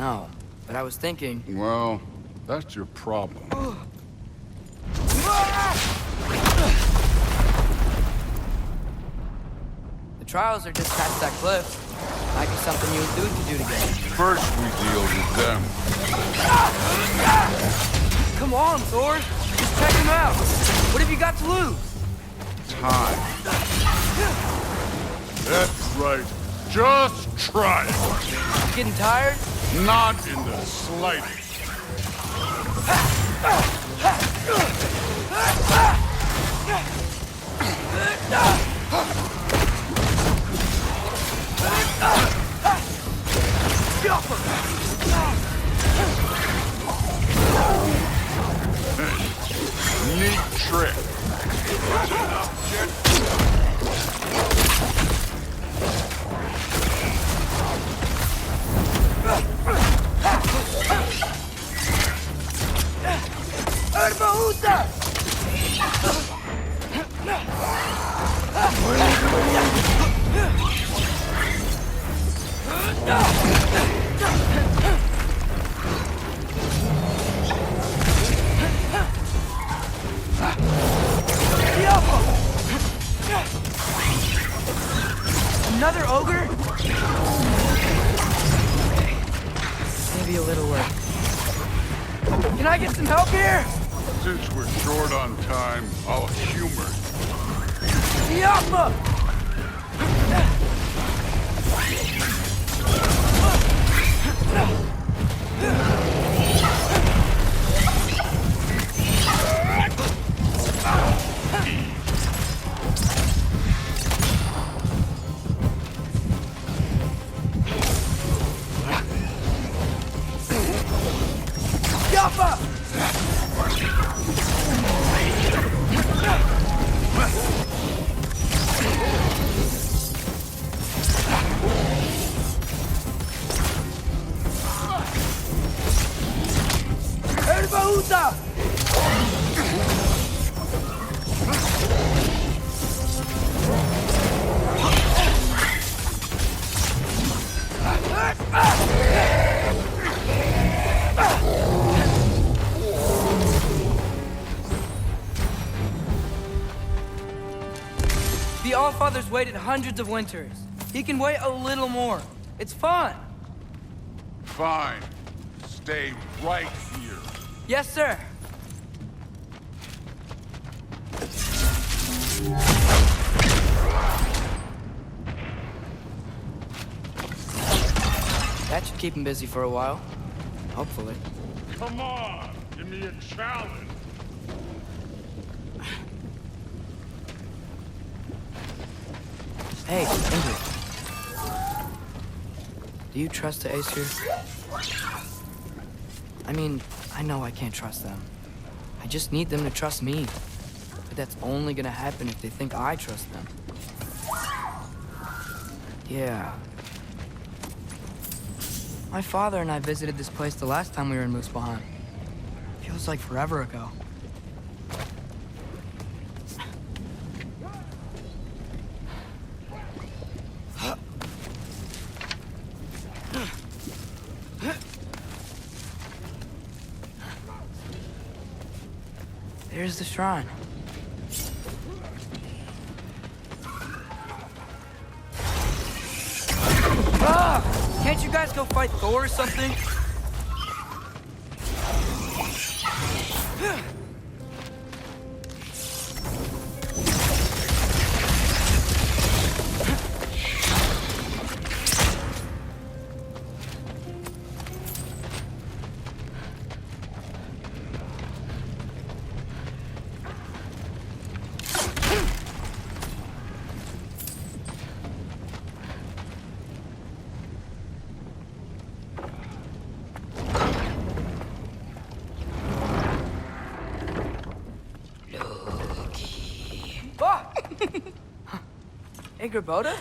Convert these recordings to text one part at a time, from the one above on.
No, but I was thinking... Well, that's your problem. The trials are just past that cliff. Might be something you and Dude could do together. First we deal with them. Come on, Thor. Just check him out. What have you got to lose? Time. That's right. Just try it. You getting tired? Not in the slightest. Neat trick. Another ogre? Maybe a little late. Can I get some help here? Since we're short on time, I'll humor you. Yappa! The Allfather's waited hundreds of winters. He can wait a little more. It's fun. Fine. Stay right here. Yes, sir. That should keep him busy for a while. Hopefully. Come on! Give me a challenge! Hey, Ingrid. Do you trust the Aesir? I mean, I know I can't trust them. I just need them to trust me. But that's only gonna happen if they think I trust them. Yeah. My father and I visited this place the last time we were in Muspelheim. Feels like forever ago. There's the shrine. Ah! Can't you guys go fight Thor or something? Ingrid?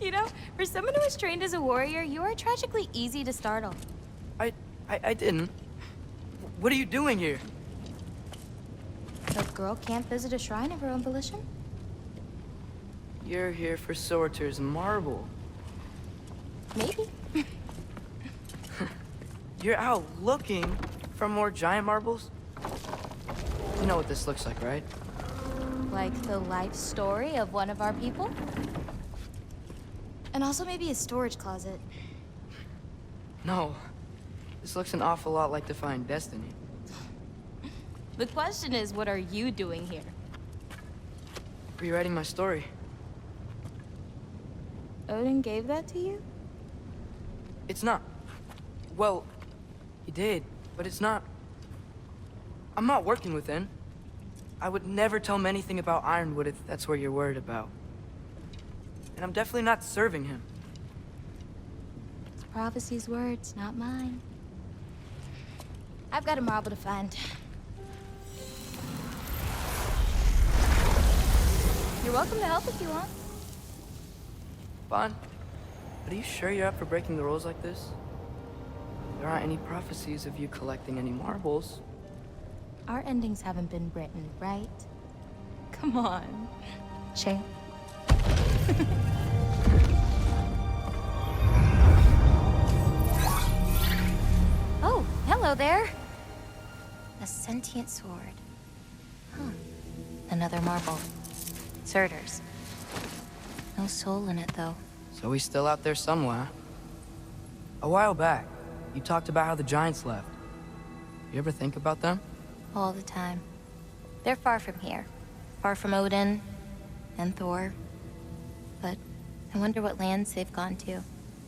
You know, for someone who was trained as a warrior, you are tragically easy to startle. I didn't. What are you doing here? A girl can't visit a shrine of her own volition? You're here for Sorter's marble. Maybe. You're out looking for more giant marbles? You know what this looks like, right? Like the life story of one of our people? And also maybe a storage closet. No. This looks an awful lot like Defying Destiny. The question is, what are you doing here? Rewriting my story. Odin gave that to you? It's not. Well, he did, but it's not. I'm not working with him. I would never tell him anything about Ironwood if that's what you're worried about. And I'm definitely not serving him. It's Prophecy's words, not mine. I've got a marble to find. You're welcome to help if you want. Bon, are you sure you're up for breaking the rules like this? There aren't any prophecies of you collecting any marbles. Our endings haven't been written, right? Come on. Shay. Oh, hello there. A sentient sword. Huh. Another marble. Surtur's. No soul in it, though. So he's still out there somewhere. A while back, you talked about how the giants left. You ever think about them? All the time. They're far from here. Far from Odin and Thor. But I wonder what lands they've gone to.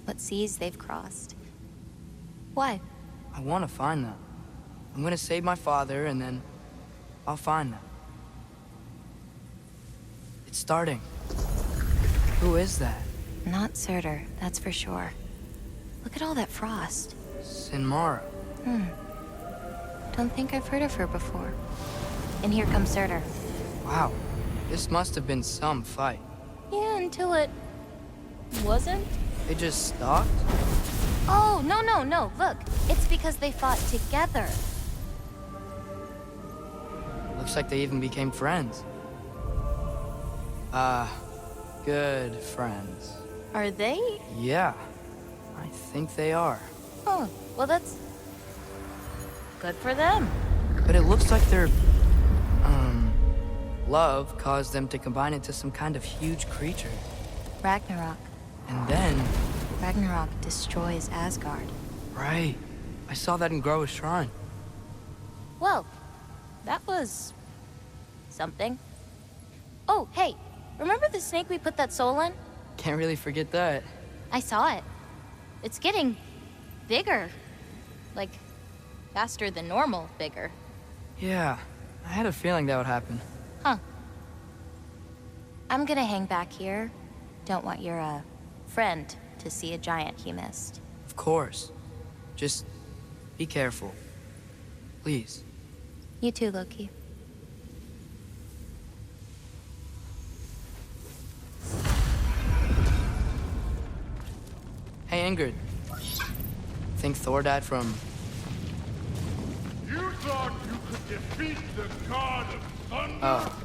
What seas they've crossed. Why? I want to find them. I'm gonna save my father, and then I'll find them. It's starting. Who is that? Not Surtur, that's for sure. Look at all that frost. Sinmara. Don't think I've heard of her before. And here comes Surtur. Wow. This must have been some fight. Yeah, until it... wasn't? They just stalked? Oh, no. Look, it's because they fought together. Looks like they even became friends. Good friends. Are they? Yeah, I think they are. Oh, well that's... good for them. But it looks like their, love caused them to combine into some kind of huge creature. Ragnarok. And then... Ragnarok destroys Asgard. Right. I saw that in Groa's shrine. Well, that was... something. Oh, hey, remember the snake we put that soul in? Can't really forget that. I saw it. It's getting... bigger. Like, faster than normal bigger. Yeah, I had a feeling that would happen. Huh. I'm gonna hang back here. Don't want your, friend to see a giant he missed. Of course. Just be careful. Please. You too, Loki. Hey, Ingrid. Think Thor died from... You thought you could defeat the god of thunder? Oh.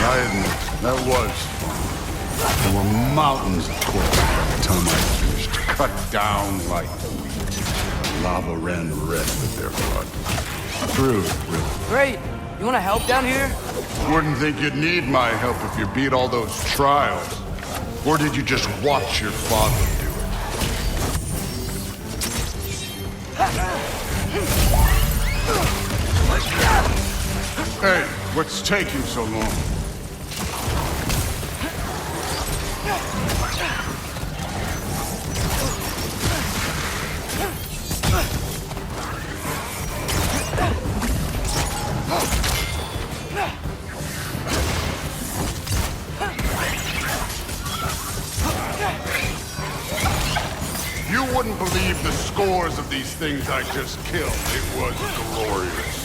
I admit, that was fun. There were mountains of corpses by the time I finished. Cut down like weeds. Lava ran red with their blood. True, really. Great! You want to help down here? Wouldn't think you'd need my help if you beat all those trials. Or did you just watch your father do it? Hey, what's taking so long? You wouldn't believe the scores of these things I just killed. It was glorious.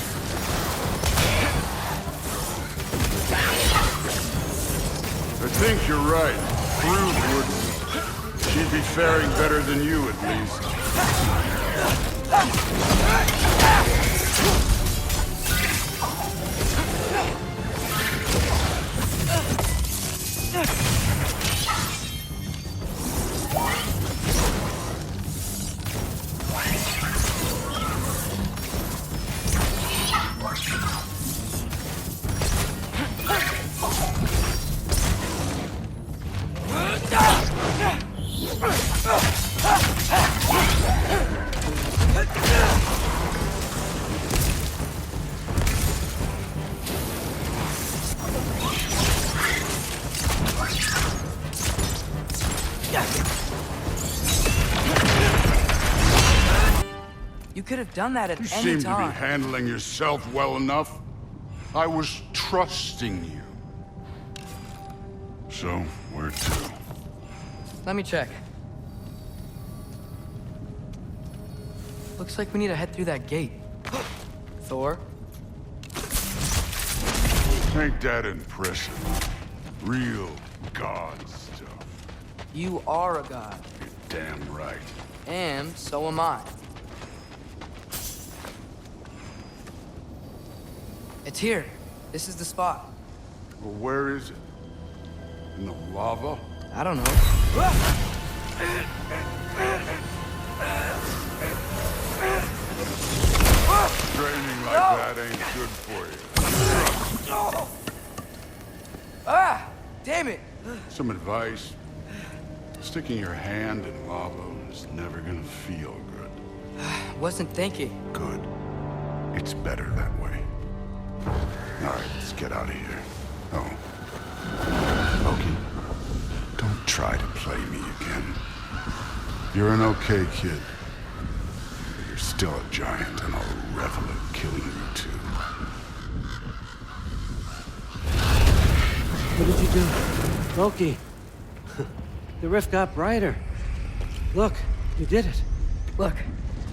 think you're right. Brood wouldn't. She'd be faring better than you, at least. You could have done that at You any seem to be time. handling yourself well enough. I was trusting you. So, where to? Let me check. Looks like we need to head through that gate. Thor? Ain't that impressive? Real god stuff. You are a god. You're damn right. And so am I. It's here. This is the spot. Well, where is it? In the lava? I don't know. Training like that ain't good for you. Ah! Damn it! Some advice. Sticking your hand in lava is never gonna feel good. Wasn't thinking. Good. It's better that way. All right, let's get out of here. Oh. Loki, don't try to play me again. You're an okay kid. But you're still a giant, and I'll revel in killing you too. What did you do? Loki. The rift got brighter. Look, you did it. Look,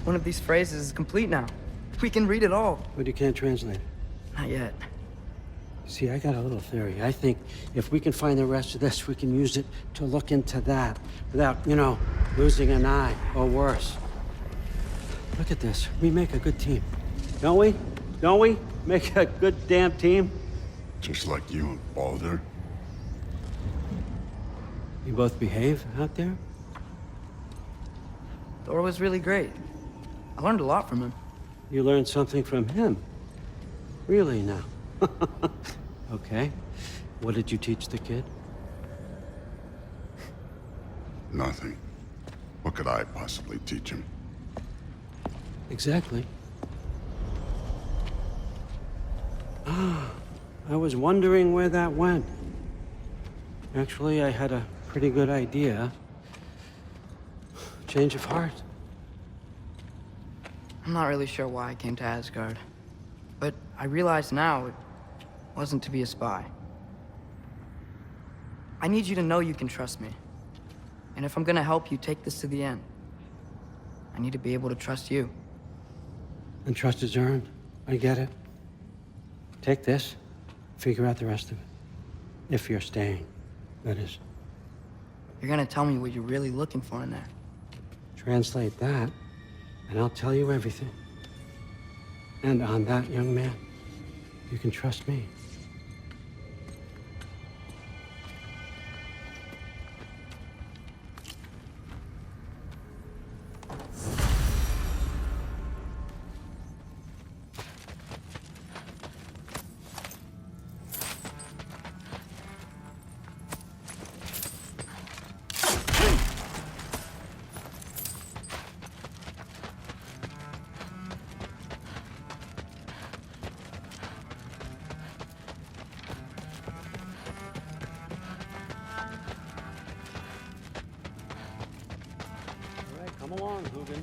one of these phrases is complete now. We can read it all. But you can't translate it. Not yet. See, I got a little theory. I think if we can find the rest of this, we can use it to look into that without, losing an eye or worse. Look at this. We make a good team. Don't we? Don't we? Make a good damn team? Just like you and Baldur. You both behave out there? Thor was really great. I learned a lot from him. You learned something from him? Really now? Okay. What did you teach the kid? Nothing. What could I possibly teach him? Exactly. I was wondering where that went. Actually, I had a pretty good idea. Change of heart. I'm not really sure why I came to Asgard. But I realize now it wasn't to be a spy. I need you to know you can trust me. And if I'm gonna help you take this to the end, I need to be able to trust you. And trust is earned. I get it. Take this, figure out the rest of it. If you're staying, that is. You're gonna tell me what you're really looking for in there. Translate that, and I'll tell you everything. And on that, young man, you can trust me. Come along, Hugin.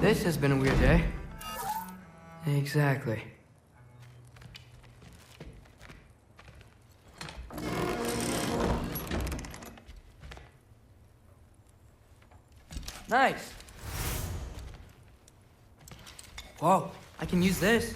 This has been a weird day. Exactly. Nice. Whoa, I can use this.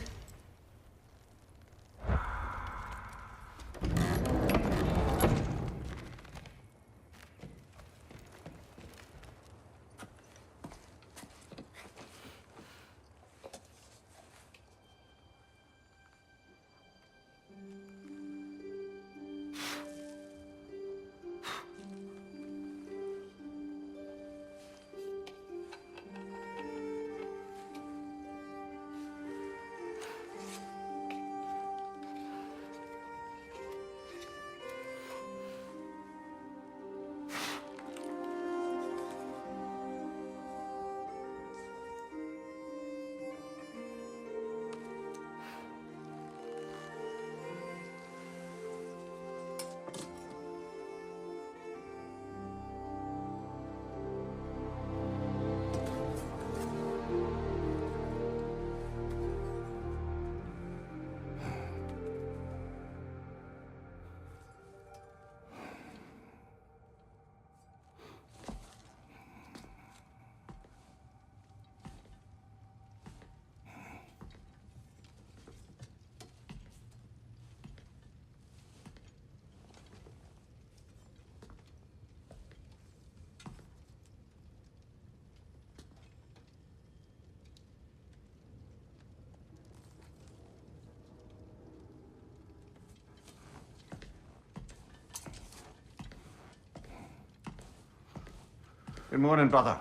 Good morning, brother.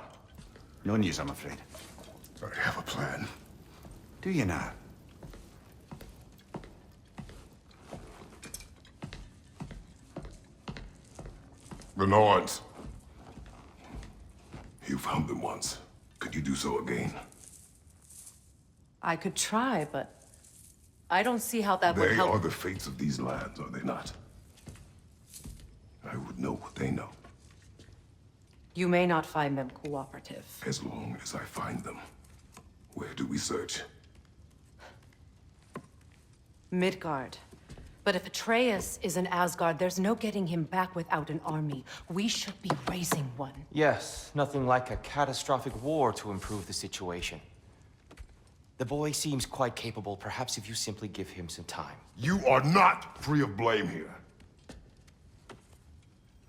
No news, I'm afraid. I have a plan. Do you now? The Nords. You found them once. Could you do so again? I could try, but I don't see how that would They help. are the fates of these lands, are they not? I would know what they know, You may not find them cooperative. as long as I find them. Where do we search? Midgard. But if Atreus is in Asgard, there's no getting him back without an army. We should be raising one. Yes, nothing like a catastrophic war to improve the situation. The boy seems quite capable. Perhaps if you simply give him some time. You are not free of blame here.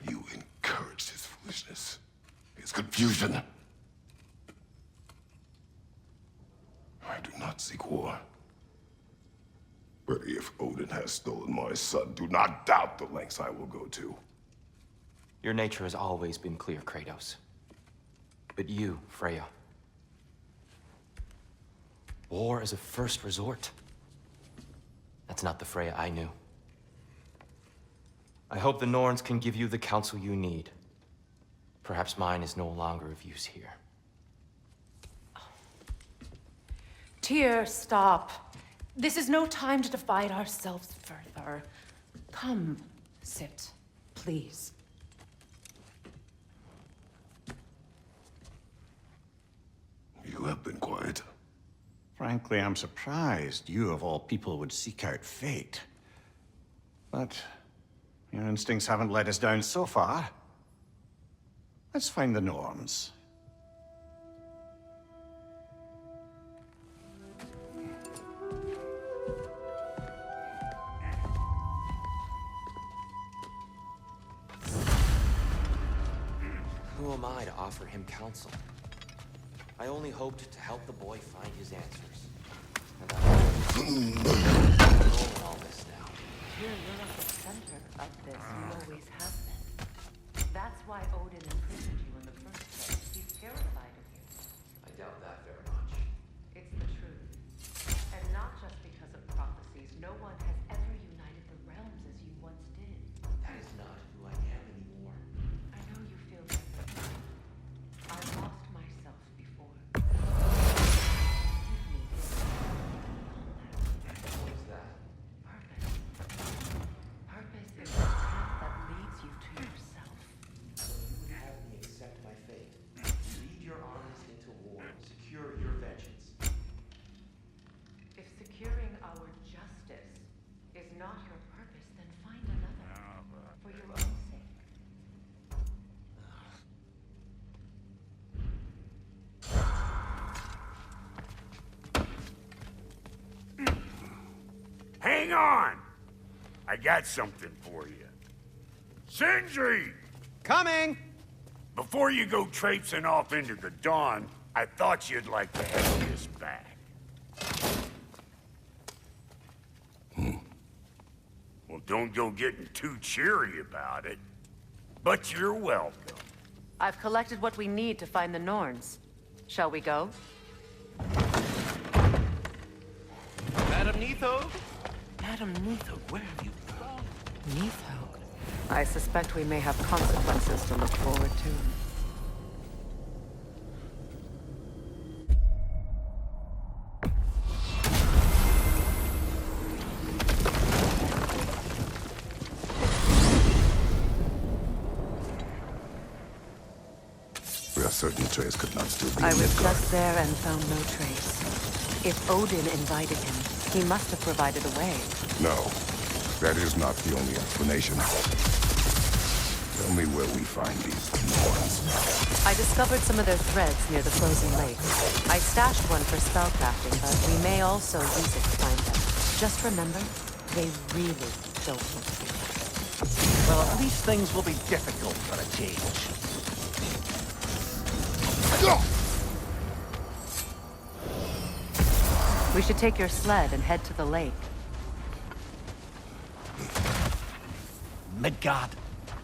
You encouraged his foolishness, his confusion. I do not seek war. But if Odin has stolen my son, do not doubt the lengths I will go to. Your nature has always been clear, Kratos. But you, Freya. War is a first resort. That's not the Freya I knew. I hope the Norns can give you the counsel you need. Perhaps mine is no longer of use here. Tyr, stop. This is no time to divide ourselves further. Come, sit, please. You have been quiet. Frankly, I'm surprised you, of all people, would seek out fate. But your instincts haven't let us down so far. Let's find the Norns. Who am I to offer him counsel? I only hoped to help the boy find his answers. And I'm knowing all this now. Tyr, you're at the center of this. You always have been. That's why Odin imprisoned you in the first place. He's terrified of you. I doubt that very much. It's the truth. And not just because of prophecies. No one has ever united the realms as you once did. That is not who I am anymore. I know you feel that. I lost myself before. Give me this. What is that? Purpose. Purpose is the path that leads you to Hang on! I got something for you. Sindri! Coming! Before you go traipsing off into the dawn, I thought you'd like to have this back. Well, don't go getting too cheery about it. But you're welcome. I've collected what we need to find the Norns. Shall we go? Madam Neatho? Madam Neatho, where have you gone? Neatho. I suspect we may have consequences to look forward to. We are certain Trace could not still be I in was Midgard. just there and found no trace. If Odin invited him, he must have provided a way. No, that is not the only explanation. Tell me where we find these Norns. I discovered some of their threads near the frozen lakes. I stashed one for spellcrafting, but we may also use it to find them. Just remember, they really don't look good. Well, at least things will be difficult for a change. We should take your sled and head to the lake. Midgard.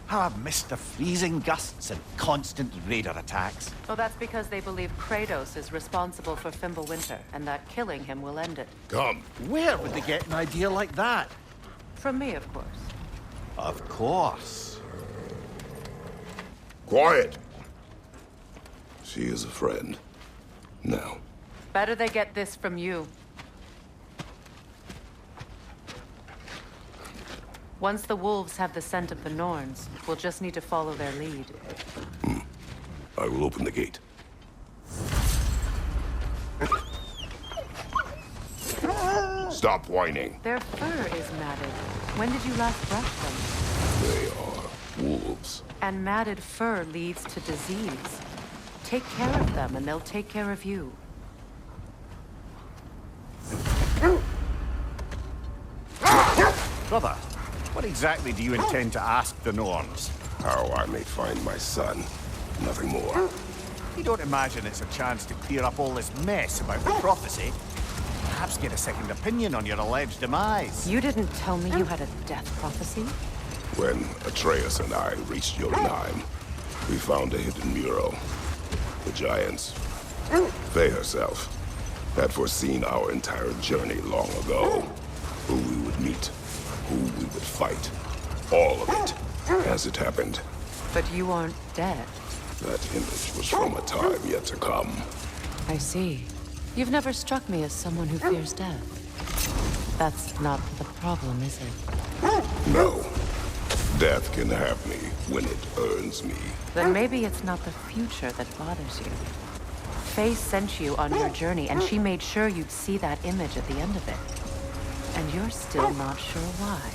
How I've missed the freezing gusts and constant raider attacks. Well, that's because they believe Kratos is responsible for Fimbulwinter, and that killing him will end it. Come. Where would they get an idea like that? From me, of course. Of course. Quiet! She is a friend. Now. Better they get this from you. Once the wolves have the scent of the Norns, we'll just need to follow their lead. I will open the gate. Stop whining. Their fur is matted. When did you last brush them? They are wolves. And matted fur leads to disease. Take care of them, and they'll take care of you. Brother, what exactly do you intend to ask the Norns? How I may find my son. Nothing more. You don't imagine it's a chance to clear up all this mess about the prophecy? Perhaps get a second opinion on your alleged demise. You didn't tell me you had a death prophecy? When Atreus and I reached Jotunheim, we found a hidden mural. The giants, Faye herself, had foreseen our entire journey long ago. Who we would meet, who we would fight. All of it, as it happened. But you aren't dead. That image was from a time yet to come. I see. You've never struck me as someone who fears death. That's not the problem, is it? No. Death can have me when it earns me. Then maybe it's not the future that bothers you. Faye sent you on your journey, and she made sure you'd see that image at the end of it. And you're still not sure why.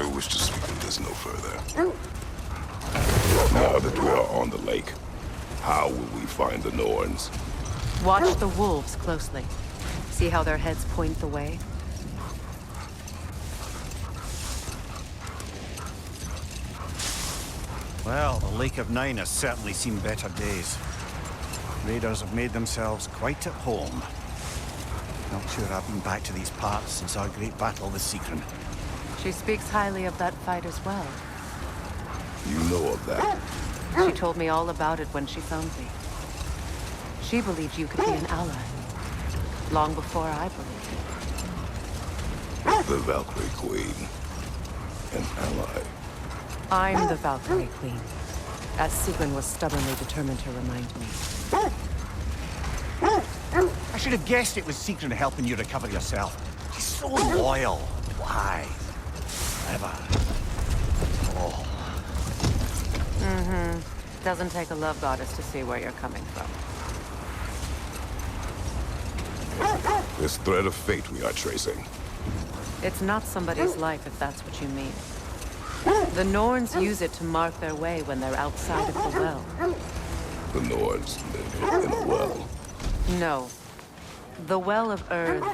I wish to speak of this no further. Now that we are on the lake, how will we find the Norns? Watch the wolves closely. See how their heads point the way? Well, the Lake of Nine has certainly seen better days. Raiders have made themselves quite at home. Not sure I've been back to these parts since our great battle with Sigrun. She speaks highly of that fight as well. You know of that. She told me all about it when she found me. She believed you could be an ally. Long before I believed it. The Valkyrie Queen. An ally. I'm the Valkyrie Queen, as Sigrun was stubbornly determined to remind me. I should have guessed it was Sigrun helping you recover yourself. She's so loyal. Why? Clever. Oh. Doesn't take a love goddess to see where you're coming from. This thread of fate we are tracing. It's not somebody's life if that's what you mean. The Norns use it to mark their way when they're outside of the well. The Nords live in a well. No. The Well of Earth,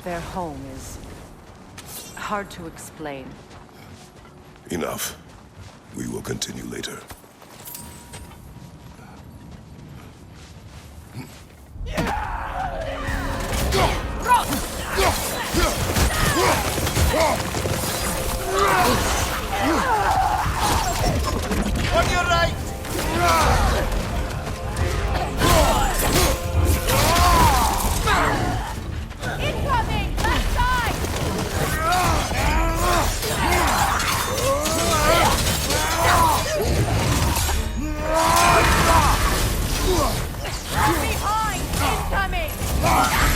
their home, is hard to explain. Enough. We will continue later. On your right! Incoming! Left side! From behind! Incoming! Behind!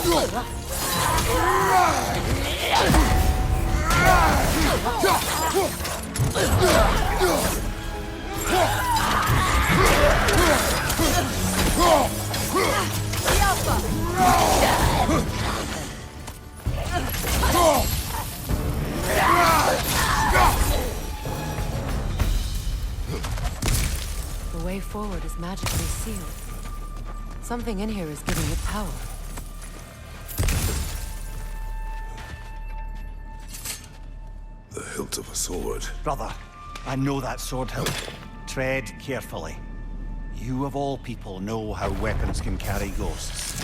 Look out! The Alpha! The way forward is magically sealed. Something in here is giving it power. The hilt of a sword. Brother, I know that sword hilt. Tread carefully. You of all people know how weapons can carry ghosts.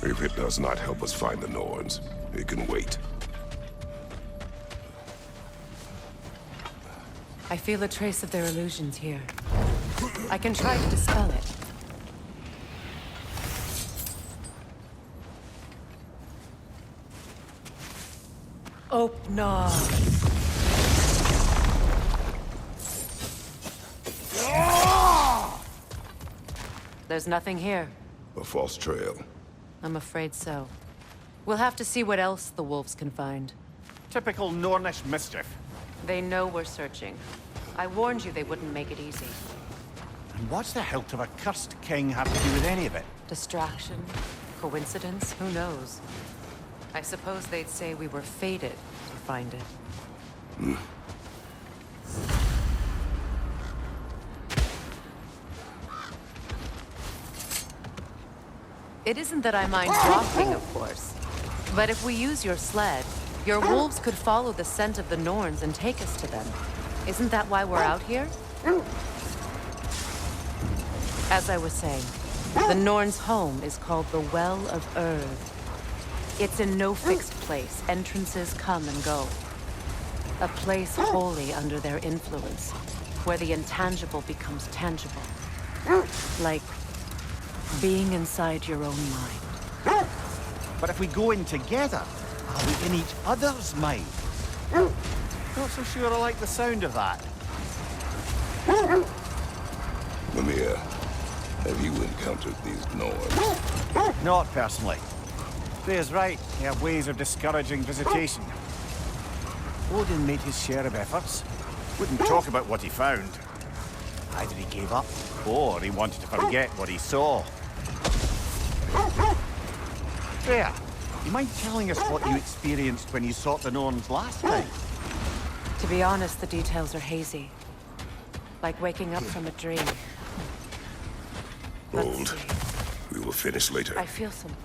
If it does not help us find the Norns, it can wait. I feel a trace of their illusions here. I can try to dispel it. Opna. There's nothing here. A false trail. I'm afraid so. We'll have to see what else the wolves can find. Typical Nornish mischief. They know we're searching. I warned you they wouldn't make it easy. And what's the hilt of a cursed king have to do with any of it? Distraction? Coincidence? Who knows? I suppose they'd say we were fated to find it. It isn't that I mind walking, of course. But if we use your sled, your wolves could follow the scent of the Norns and take us to them. Isn't that why we're out here? As I was saying, the Norns' home is called the Well of Erd. It's in no fixed place. Entrances come and go. A place wholly under their influence, where the intangible becomes tangible. Like being inside your own mind. But if we go in together, are we in each other's mind? Not so sure I like the sound of that. Mimir, have you encountered these Norns? Not personally. Freya's right. They have ways of discouraging visitation. Odin made his share of efforts. Wouldn't talk about what he found. Either he gave up, or he wanted to forget what he saw. Freya, you mind telling us what you experienced when you sought the Norns last time? To be honest, the details are hazy. Like waking up from a dream. Let's Hold. see. We will finish later. I feel something.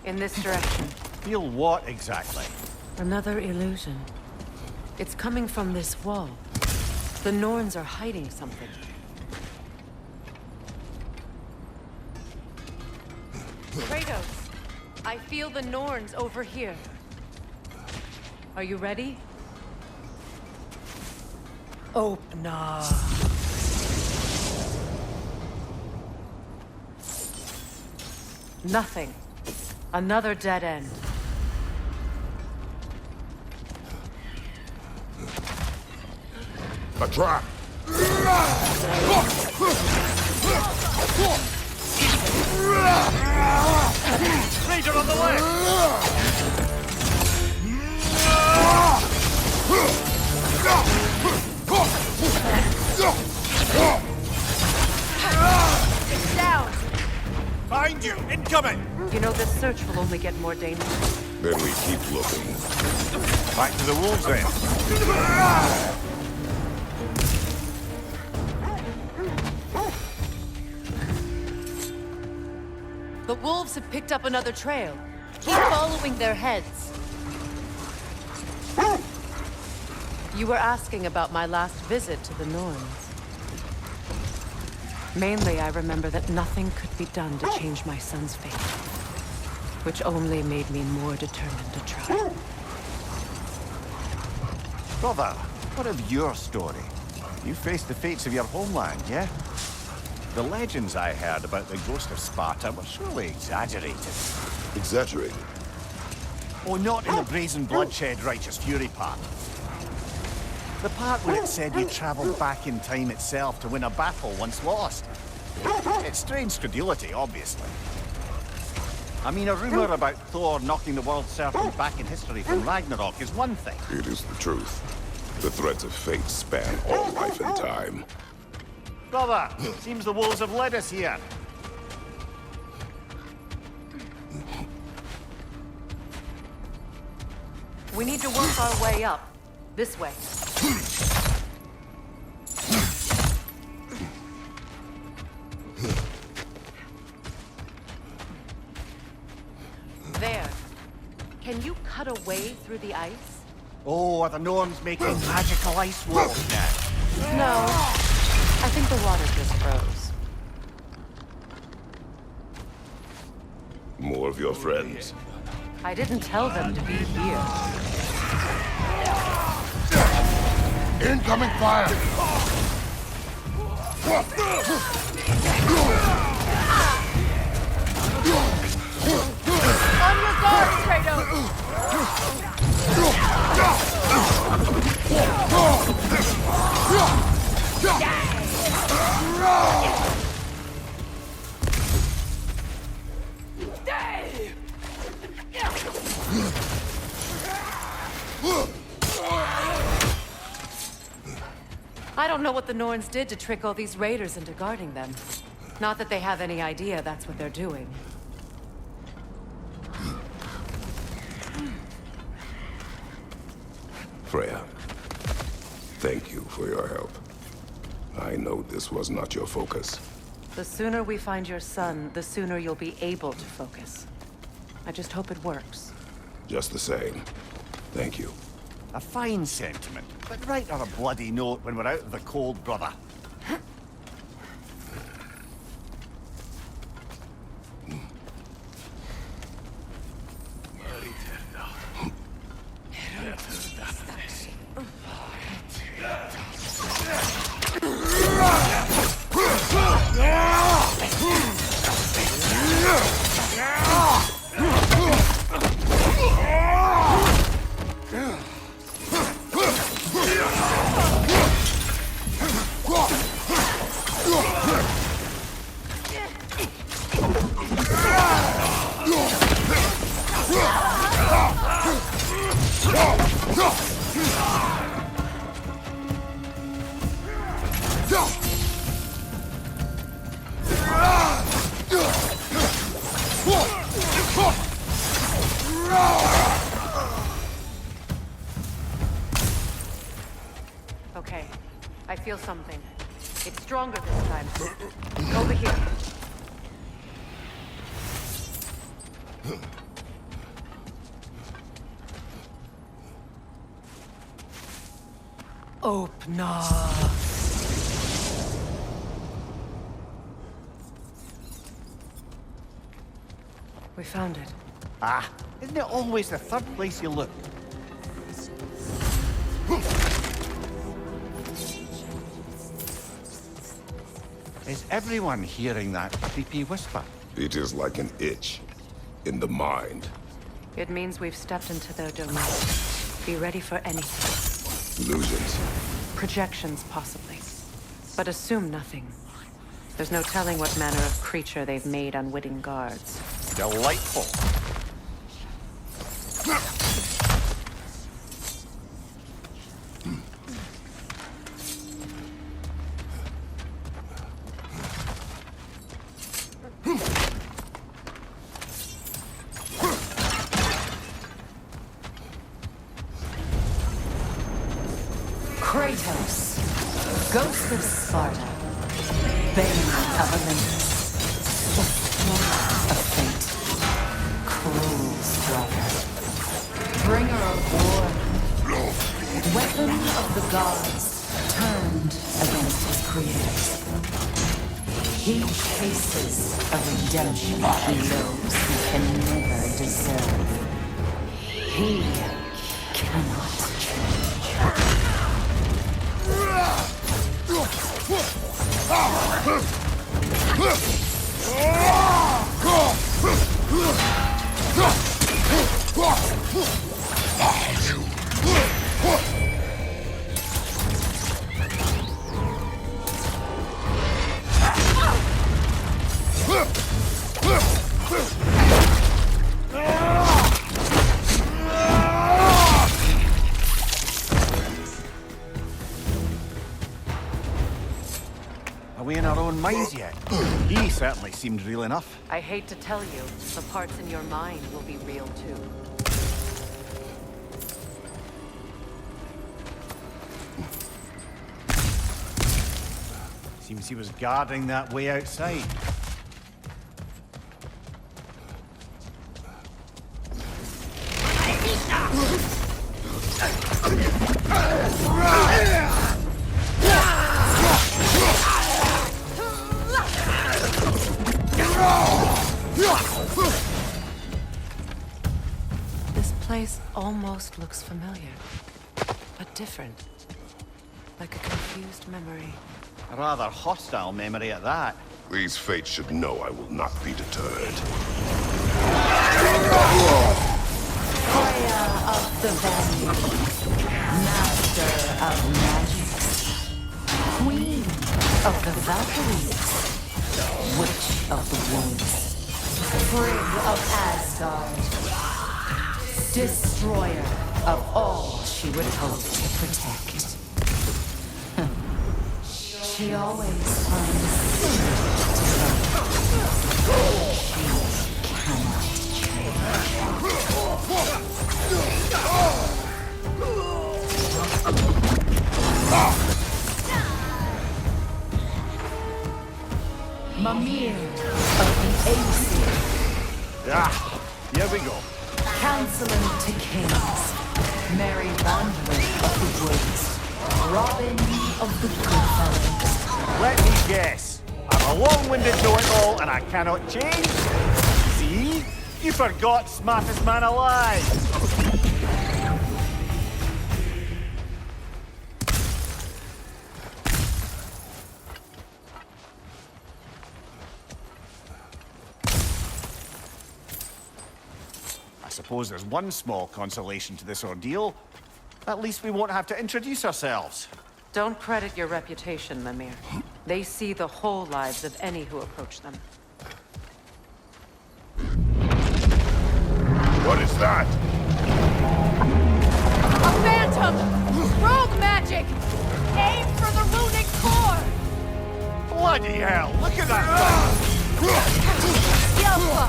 In this direction. Feel what exactly? Another illusion. It's coming from this wall. The Norns are hiding something. Kratos, I feel the Norns over here. Are you ready? Opna. Nothing. Another dead end. A trap! Raider on the left! Down! Behind you! Incoming! You know, this search will only get more dangerous. Then we keep looking. Back to the wolves then. The wolves have picked up another trail. Keep following their heads. You were asking about my last visit to the Norns. Mainly, I remember that nothing could be done to change my son's fate, which only made me more determined to try. Brother, what of your story? You faced the fates of your homeland, yeah? The legends I heard about the ghost of Sparta were surely exaggerated. Exaggerated. Oh, not in the brazen bloodshed righteous fury part. The part where it said you travelled back in time itself to win a battle once lost. It's strange credulity, obviously. I mean, a rumour about Thor knocking the world serpent back in history from Ragnarok is one thing. It is the truth. The threads of fate span all life and time. Brother, seems the wolves have led us here. We need to work our way up. This way. There. Can you cut a way through the ice? Oh, are the Norns making magical ice walls now? No. I think the water just froze. More of your friends. I didn't tell them to be here. Incoming fire! On your guard, Kratos! I don't know what the Norns did to trick all these raiders into guarding them. Not that they have any idea that's what they're doing. Freya, thank you for your help. I know this was not your focus. The sooner we find your son, the sooner you'll be able to focus. I just hope it works. Just the same, thank you. A fine sentiment, but write her a bloody note when we're out of the cold, brother. Okay, I feel something. It's stronger this time. Over here. Open up. We found it. Ah, isn't it always the third place you look? Is everyone hearing that creepy whisper? It is like an itch in the mind. It means we've stepped into their domain. Be ready for anything. Illusions. Projections, possibly. But assume nothing. There's no telling what manner of creature they've made unwitting guards. Delightful. Kratos, ghost of Sparta, bane of Olympus, destroyer of fate, cruel striker, bringer of war, weapon of the gods, turned against his creators. He chases a redemption he knows he can never deserve. He cannot change. Are we in our own minds yet? He certainly seemed real enough. I hate to tell you, the parts in your mind will be real too. Seems he was guarding that way outside. This place almost looks familiar, but different. Like a confused memory. A rather hostile memory at that. These fates should know I will not be deterred. Player of the Valley, master of magic, queen of the Valkyries, witch of the woods, frigg of Asgard, destroyer of all she would hope to protect. She always finds something to love. She cannot Mimir of the Aesir. Ah, here we go. Counselor to kings, merry wanderer of the woods, Robin of the Goodfellows. Let me guess. I'm a long-winded know-it-all and I cannot change? See? You forgot smartest man alive. I suppose there's one small consolation to this ordeal. At least we won't have to introduce ourselves. Don't credit your reputation, Mimir. They see the whole lives of any who approach them. What is that? A phantom! Rogue magic! Aim for the runic core! Bloody hell, look at that thing! Yelpa!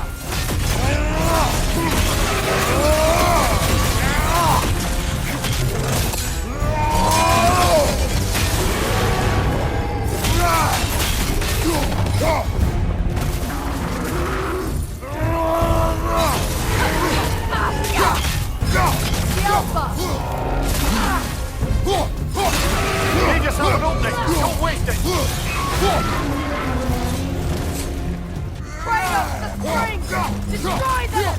Leave yourself an opening! Don't waste it! Kratos, the spring! Destroy them!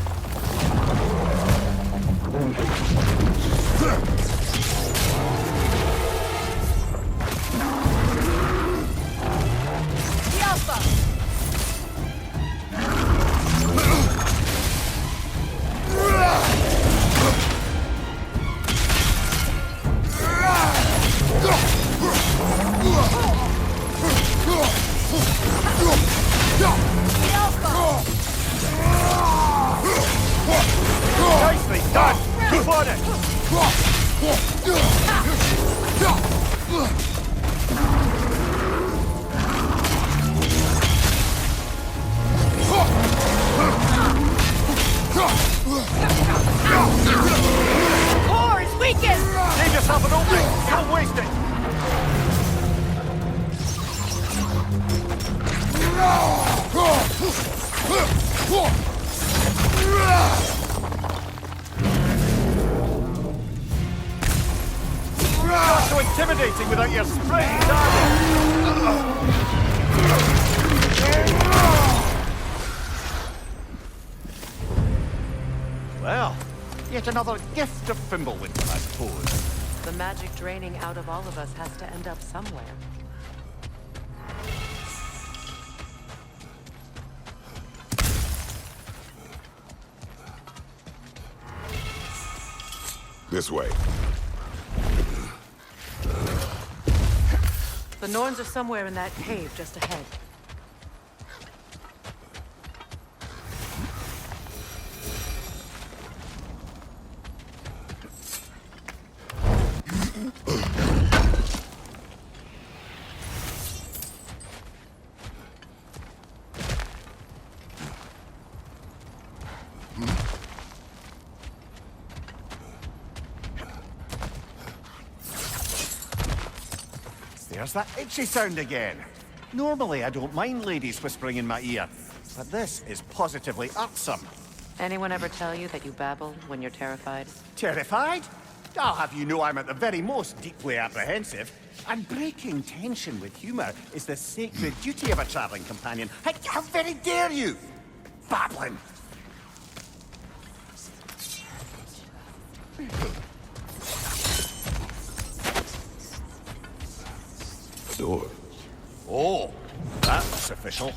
Yelpa! Not so intimidating without your springs, are they? Well, yet another gift of Fimbulwinter, I suppose. The magic draining out of all of us has to end up somewhere. This way. The Norns are somewhere in that cave just ahead. There's that itchy sound again. Normally, I don't mind ladies whispering in my ear, but this is positively irksome. Anyone ever tell you that you babble when you're terrified? Terrified? I'll have you know I'm at the very most deeply apprehensive. And breaking tension with humor is the sacred duty of a traveling companion. How very dare you? Babbling. Door. Oh, that looks official.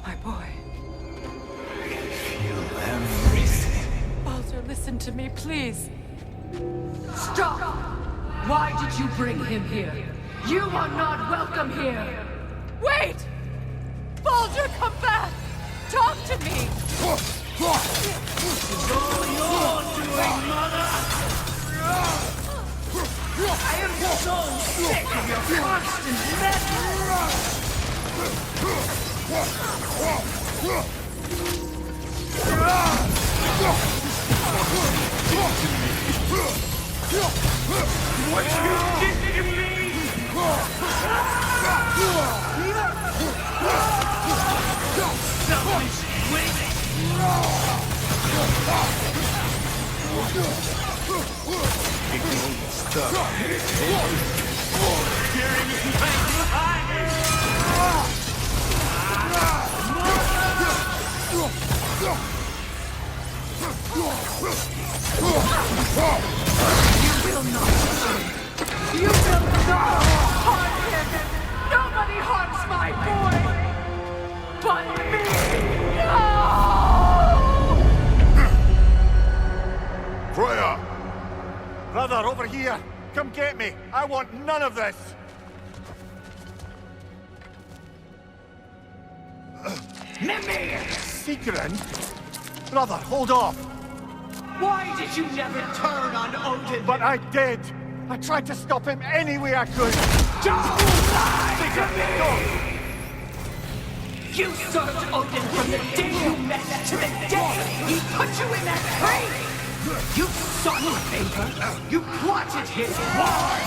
My boy. Feel everything. Baldur, listen to me, please. Stop! Why did you bring him here? You are not welcome here! Wait! Baldur, come back! Talk to me! This is all your doing, Mother! I am so sick of your constant mess! What you did to me! Selfish witch! You will not harm him! Nobody harms my boy! But me! No! Freya! Brother, over here! Come get me! I want none of this! Mimir! Secret? Brother, hold off! Why did you never turn on Odin? But I did! I tried to stop him any way I could! Don't lie to me! You served Odin from the day you met to the day he put you in that grave! You sought his favor, you plotted his war,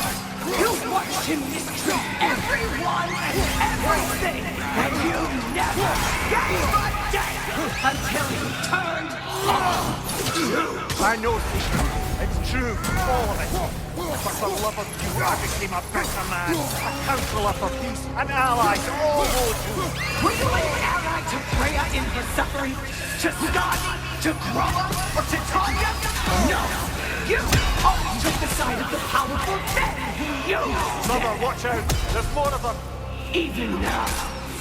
you watched him mistreat everyone and everything, and you never gave a damn until he turned on you! I know, Secret. It's true, all of it. But for love of you, I became a better man, a counselor for peace, an ally to all those who... Were you an ally to Freya in her suffering? To Skadi? To Groa? Or to Tanya? No! You always took the side of the powerful men who used Mother, them. watch out! There's more of them! Even now,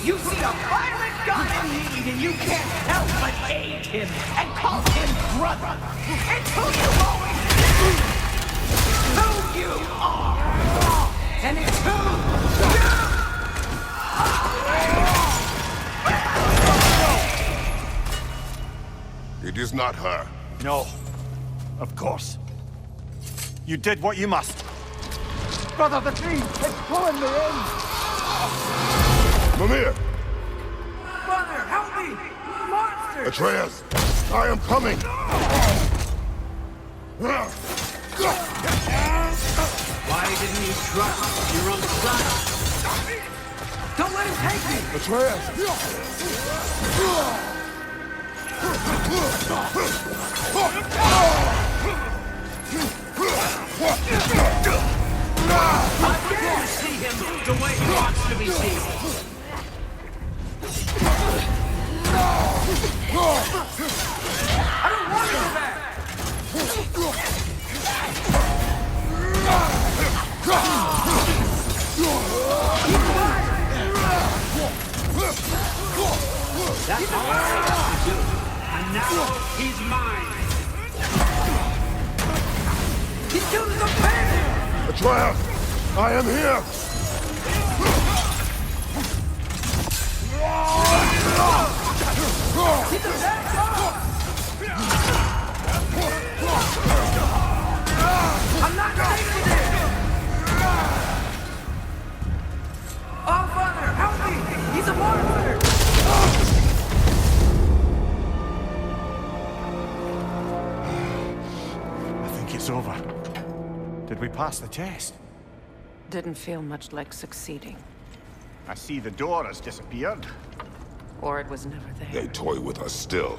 you see a violent god in need and you can't help but aid him and call him brother. It's who you always been. Who you are. And it's who you It is not her. No. Of course. You did what you must. Brother, the tree! It's pulling me in! Mimir! Brother, help me! Monster! Atreus! I am coming! Why didn't you trust your own son? Don't let him take me! Atreus! I dare see him the way he wants to be seen. I don't want to go back! That's all I have to do. And now he's mine. He killed his companion! Atreus! I am here! He's a bad dog! I'm not safe with it! Oh, Father, help me! He's a monster! I think it's over. Did we pass the test? Didn't feel much like succeeding. I see the door has disappeared. Or it was never there. They toy with us still.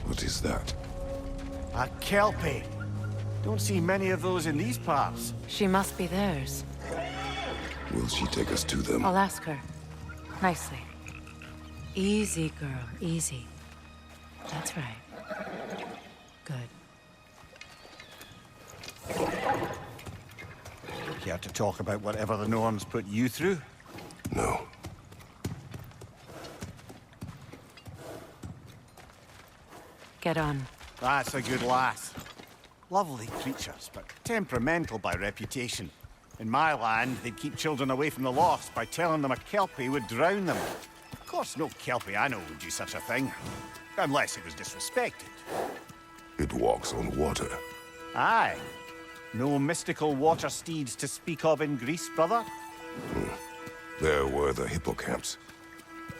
What is that? A Kelpie. Don't see many of those in these parts. She must be theirs. Will she take us to them? I'll ask her. Nicely. Easy, girl. Easy. That's right. Good. Care to talk about whatever the Norns put you through? No. Get on. That's a good lass. Lovely creatures, but temperamental by reputation. In my land, they'd keep children away from the lost by telling them a Kelpie would drown them. Of course, no Kelpie I know would do such a thing. Unless it was disrespected. It walks on water. Aye. No mystical water steeds to speak of in Greece, brother? There were the hippocamps.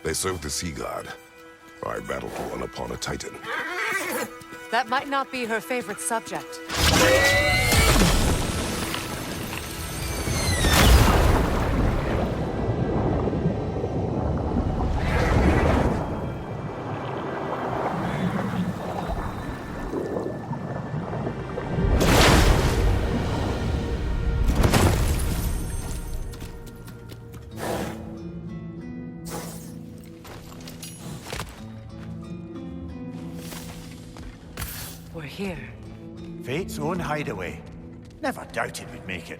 They served the sea god. I battled one upon a titan. That might not be her favorite subject. We're here. Fate's own hideaway. Never doubted we'd make it.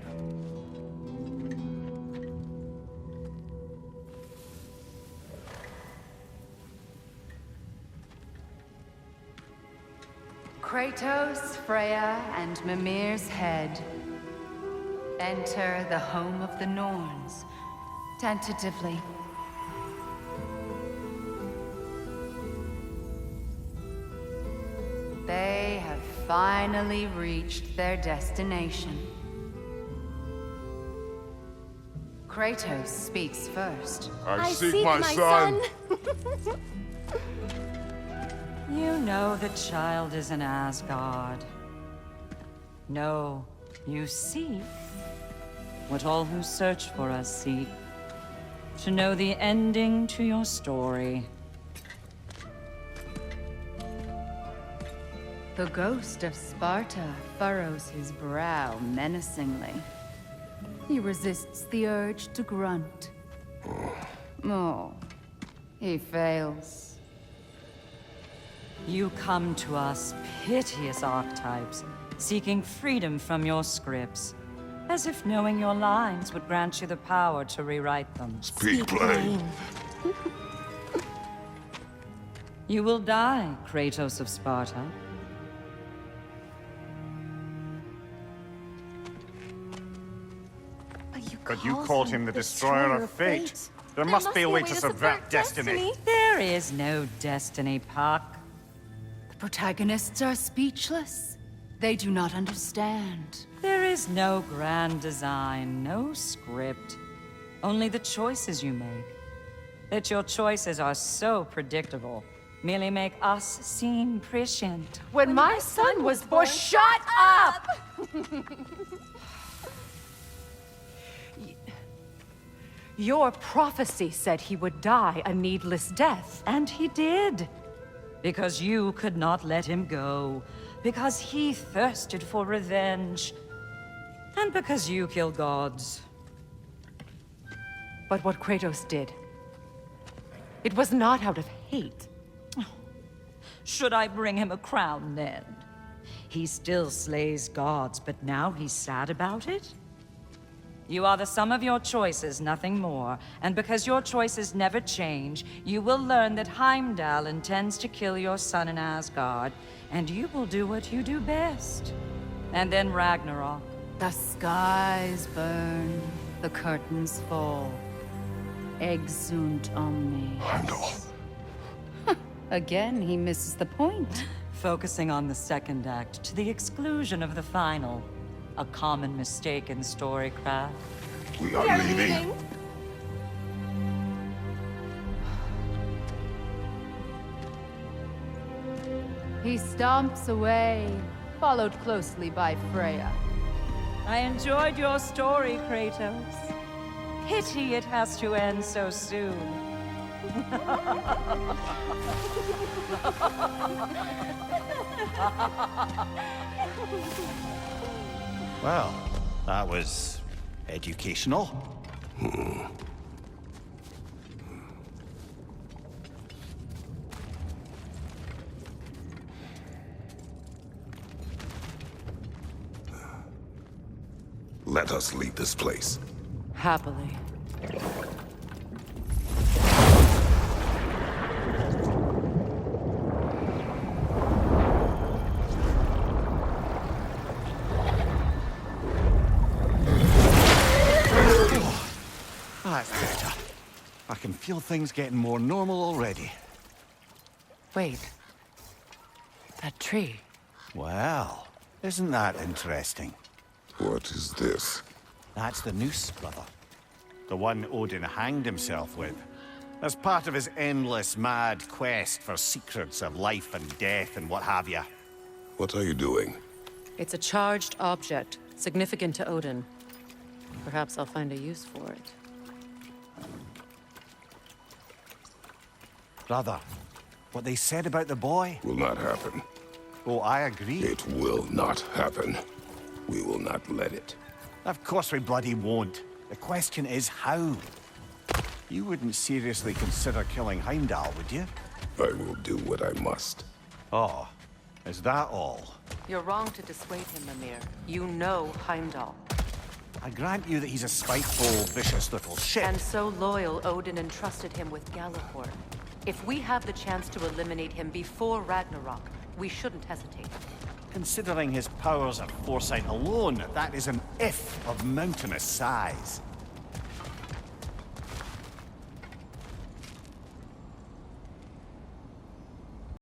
Kratos, Freya, and Mimir's head. Enter the home of the Norns, tentatively. They have finally reached their destination. Kratos speaks first. I seek my son. You know the child is in Asgard. No, you seek what all who search for us seek. To know the ending to your story. The ghost of Sparta furrows his brow menacingly. He resists the urge to grunt. Oh, he fails. You come to us, piteous archetypes, seeking freedom from your scripts. As if knowing your lines would grant you the power to rewrite them. Speak plain. You will die, Kratos of Sparta. But you called him the Destroyer of Fate. There must be a way to subvert destiny. There is no destiny, Puck. The protagonists are speechless. They do not understand. There is no grand design, no script. Only the choices you make. That your choices are so predictable, merely make us seem prescient. When my son was born, shut up! Your prophecy said he would die a needless death. And he did. Because you could not let him go. Because he thirsted for revenge. And because you kill gods. But what Kratos did, it was not out of hate. Should I bring him a crown then? He still slays gods, but now he's sad about it? You are the sum of your choices, nothing more. And because your choices never change, you will learn that Heimdall intends to kill your son in Asgard, and you will do what you do best. And then Ragnarok. The skies burn, the curtains fall. Exunt omnes. Heimdall. Again, he misses the point. Focusing on the second act to the exclusion of the final. A common mistake in storycraft. We are leaving. He stomps away, followed closely by Freya. I enjoyed your story, Kratos. Pity it has to end so soon. Well, that was educational. Let us leave this place. Happily. That's better. I can feel things getting more normal already. Wait. That tree. Well, isn't that interesting? What is this? That's the noose, brother. The one Odin hanged himself with. As part of his endless, mad quest for secrets of life and death and what have you. What are you doing? It's a charged object, significant to Odin. Perhaps I'll find a use for it. Brother, what they said about the boy? Will not happen. Oh, I agree. It will not happen. We will not let it. Of course we bloody won't. The question is how? You wouldn't seriously consider killing Heimdall, would you? I will do what I must. Oh, is that all? You're wrong to dissuade him, Mimir. You know Heimdall. I grant you that he's a spiteful, vicious little shit. And so loyal, Odin entrusted him with Galliford. If we have the chance to eliminate him before Ragnarok, we shouldn't hesitate. Considering his powers of foresight alone, that is an if of mountainous size.